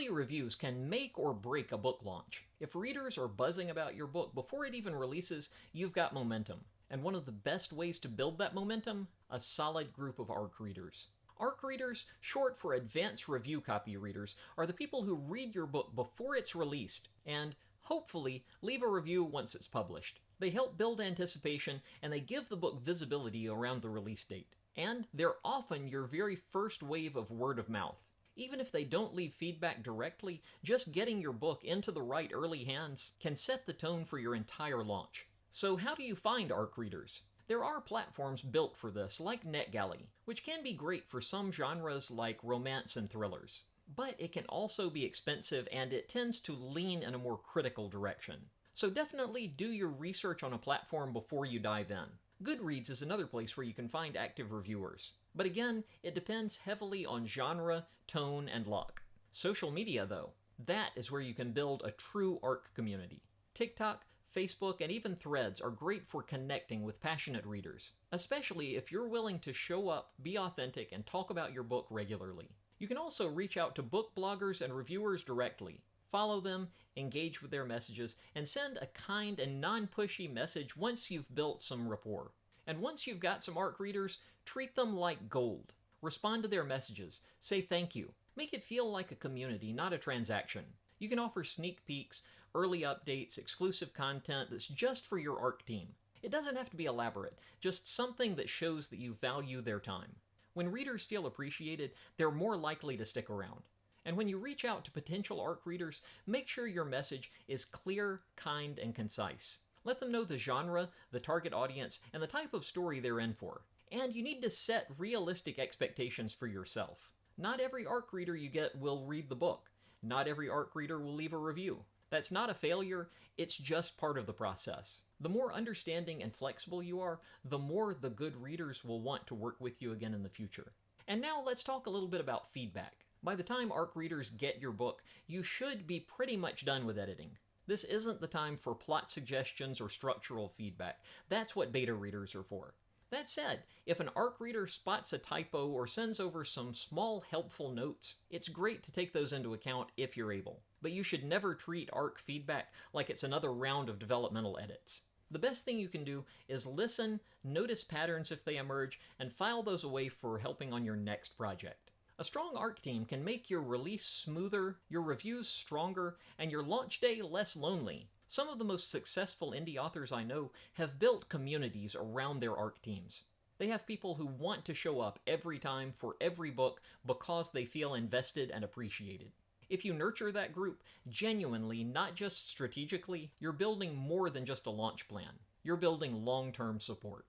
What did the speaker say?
Early reviews can make or break a book launch. If readers are buzzing about your book before it even releases, you've got momentum. And one of the best ways to build that momentum? A solid group of ARC readers. ARC readers, short for Advanced Review Copy readers, are the people who read your book before it's released and, hopefully, leave a review once it's published. They help build anticipation and they give the book visibility around the release date. And they're often your very first wave of word of mouth. Even if they don't leave feedback directly, just getting your book into the right early hands can set the tone for your entire launch. So how do you find ARC readers? There are platforms built for this, like NetGalley, which can be great for some genres like romance and thrillers. But it can also be expensive and it tends to lean in a more critical direction. So definitely do your research on a platform before you dive in. Goodreads is another place where you can find active reviewers. But again, it depends heavily on genre, tone, and luck. Social media, though, that is where you can build a true ARC community. TikTok, Facebook, and even Threads are great for connecting with passionate readers, especially if you're willing to show up, be authentic, and talk about your book regularly. You can also reach out to book bloggers and reviewers directly. Follow them, engage with their messages, and send a kind and non-pushy message once you've built some rapport. And once you've got some ARC readers, treat them like gold. Respond to their messages, say thank you. Make it feel like a community, not a transaction. You can offer sneak peeks, early updates, exclusive content that's just for your ARC team. It doesn't have to be elaborate, just something that shows that you value their time. When readers feel appreciated, they're more likely to stick around. And when you reach out to potential ARC readers, make sure your message is clear, kind, and concise. Let them know the genre, the target audience, and the type of story they're in for. And you need to set realistic expectations for yourself. Not every ARC reader you get will read the book. Not every ARC reader will leave a review. That's not a failure, it's just part of the process. The more understanding and flexible you are, the more the good readers will want to work with you again in the future. And now let's talk a little bit about feedback. By the time ARC readers get your book, you should be pretty much done with editing. This isn't the time for plot suggestions or structural feedback. That's what beta readers are for. That said, if an ARC reader spots a typo or sends over some small helpful notes, it's great to take those into account if you're able. But you should never treat ARC feedback like it's another round of developmental edits. The best thing you can do is listen, notice patterns if they emerge, and file those away for helping on your next project. A strong ARC team can make your release smoother, your reviews stronger, and your launch day less lonely. Some of the most successful indie authors I know have built communities around their ARC teams. They have people who want to show up every time for every book because they feel invested and appreciated. If you nurture that group, genuinely, not just strategically, you're building more than just a launch plan. You're building long-term support.